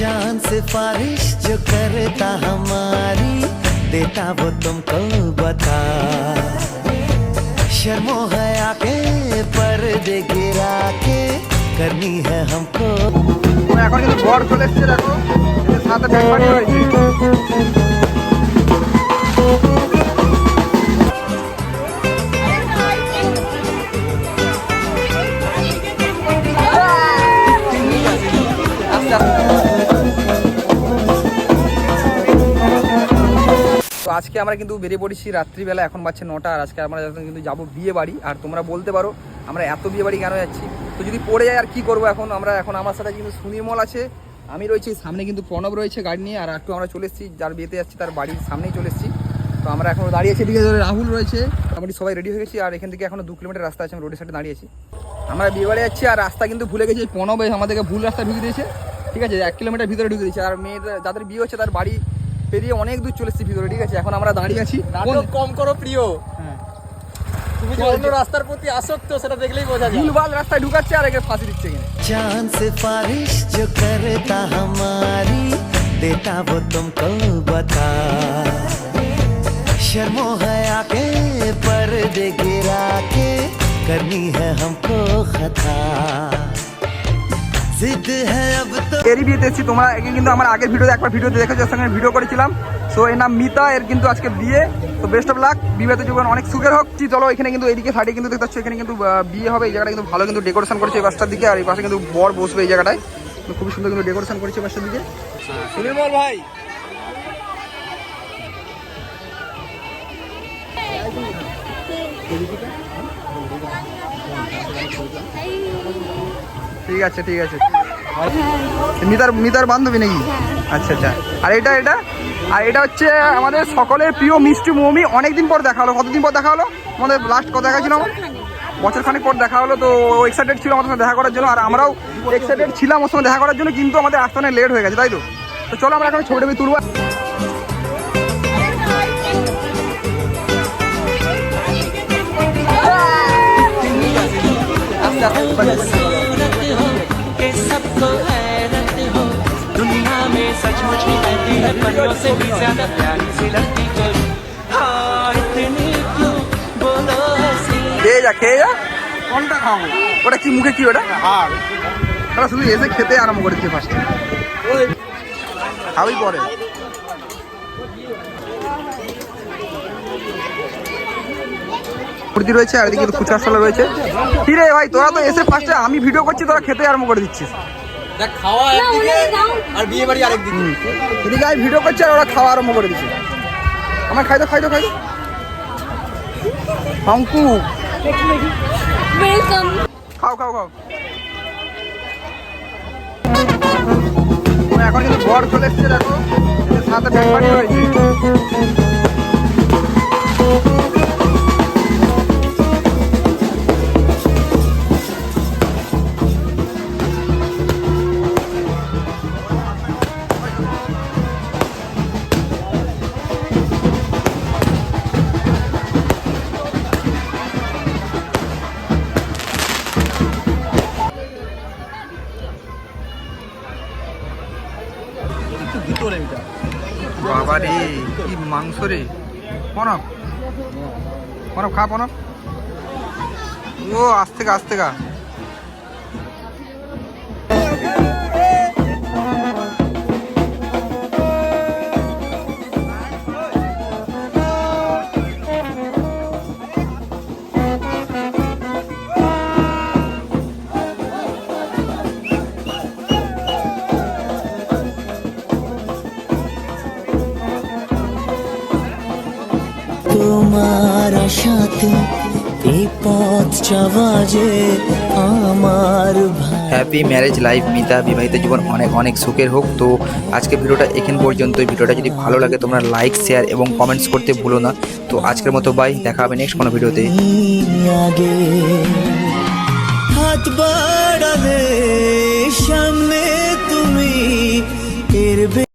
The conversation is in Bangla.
जान सिफारिश जो करता हमारी देता वो तुमको बता शर्मो हया के पर्दे गिरा के करनी है हमको এখন কিন্তু বর চলে এসেছে দেখো এদের সাথে ব্যাগ পানি হয়েছে তো আজকে আমরা কিন্তু বেরিয়ে পড়েছি রাত্রিবেলা, এখন বাজছে 9টা। আর আজকে আমরা কিন্তু যাবো বিয়ে বাড়ি। আর তোমরা বলতে পারো আমরা এত বিয়ে বাড়ি কেন যাচ্ছি, তো যদি পড়ে যায় আর কি করবো। এখন আমার সাথে কিন্তু সুনির্মল আছে, আমি রয়েছি, সামনে কিন্তু প্রণব রয়েছে গাড়ি নিয়ে। আর একটু আমরা চলে এসেছি, যার বিয়েতে যাচ্ছি তার বাড়ির সামনেই চলে এসেছি। তো আমরা এখন দাঁড়িয়েছি, এদিকে রাহুল রয়েছে, মোটামুটি সবাই রেডি হয়ে গেছি। আর এখান থেকে এখনো 2 কিলোমিটার রাস্তা আছে, আমি রোডের সাইডে দাঁড়িয়েছি। আমরা বিয়ে বাড়ি যাচ্ছি আর রাস্তা কিন্তু ভুলে গেছি। প্রণব আমাদেরকে ভুল রাস্তা ঢুকে দিয়েছে, ঠিক আছে, 1 কিলোমিটার ভিতরে ঢুকে দিয়েছে। আর মেয়েদের যাদের বিয়ে হচ্ছে তার বাড়ি পেরিয়ে অনেক দূর চলে এসেছি ভিতরে, ঠিক আছে। এখন আমরা দাঁড়িয়ে আছি। কম করো প্রিয়, তুমি যে অন্য রাস্তার প্রতি আসক্ত সেটা দেখলেই বোঝা যায়। ভুলভাল রাস্তায় ঢুকাচ্ছে আর একে ফাঁসি দিচ্ছে কিনা। जान सिफारिश जो करता हमारी देता वो तुमको बता शर्मो हया के पर्दे गिरा के करनी है हमको खता जिद है अब तो এরই বিয়েতে এসেছি। তোমরা একে কিন্তু আমার আগের ভিডিওতে একবার ভিডিওতে দেখেছো, যার সঙ্গে ভিডিও করেছিলাম। সো এর নাম মিতা, এর কিন্তু আজকে বিয়ে। তো বেস্ট অফ লাক, বিবাহিত জীবন অনেক সুখের হোক। চলো এখানে কিন্তু এইদিকে সাইডে কিন্তু দেখতে পাচ্ছ, এখানে কিন্তু বিয়ে হবে। এই জায়গাটা কিন্তু ভালো কিন্তু ডেকোরেশন করেছে এই বাসটার দিকে। আর এই পাশে কিন্তু বর বসবে এই জায়গাটায়, তো খুবই সুন্দর কিন্তু ডেকোরেশন করেছে বাসটার দিকে। সুনির্মল ভাই ঠিক আছে ঠিক আছে। মিতার বান্ধবী নাকি? আচ্ছা আচ্ছা। আর এটা হচ্ছে আমাদের সকলের প্রিয় মিষ্টি মৌমি। অনেকদিন পর দেখা হলো। কতদিন পর দেখা হলো? আমাদের লাস্ট কত দেখা ছিল? বছর খানিক পর দেখা হলো। তো ও এক্সাইটেড ছিল আমাদের সঙ্গে দেখা করার জন্য, আর আমরাও এক্সাইটেড ছিলাম ওর সঙ্গে দেখা করার জন্য, কিন্তু আমাদের আসতে অনেক লেট হয়ে গেছে, তাই তো? তো চলো আমরা এখন ছবি তুলবো। सबको हैरत हो दुनिया में सचमुच ही रहती है परियों से भी ज्यादा प्यारी सी लड़की कोई हाँ इतनी क्यों बोलो ऐसी খেয়ে যা। কোনটা খাবো? ওটা কি মুখে কি ওটা? তারা শুধু এসে খেতে আরম্ভ করেছে ফার্স্টে, খাওয়াই পরে। কুর্তি রয়েছে আর এদিকে ফুচকা স্টল রয়েছে। কি রে ভাই, তোরা তো এসে ফার্স্টে আমি ভিডিও করছি, তোরা খেতে আরম্ভ করে দিচ্ছিস। দেখ খাওয়া একদিকে আর বিয়ে বাড়ি আরেকদিকে। এদিকে আমি ভিডিও করছি আর ওরা খাওয়া আরম্ভ করে দিচ্ছে। আমার খাই তো হাঙ্কু খাও এখন কিন্তু বর চলে এসেছে দেখো, এদের সাথে ব্যাগ পানি হয়েছে। বাবা রে কি মাংস রে। প্রণব খা প্রণব। ও আস্তে গা। তোমার সাথে এই পথ যাওয়া যে আমার হ্যাপি ম্যারেজ লাইফ মিতা, বিবাহিত জীবন অনেক অনেক সুখের হোক। তো আজকে ভিডিওটা এখান পর্যন্ত। ভিডিওটা যদি ভালো লাগে তোমরা লাইক শেয়ার এবং কমেন্টস করতে ভুলো না। তো আজকের মতো বাই, দেখা হবে নেক্সট কোনো ভিডিওতে। আগে হাত বাড়ালে সামনে তুমি এর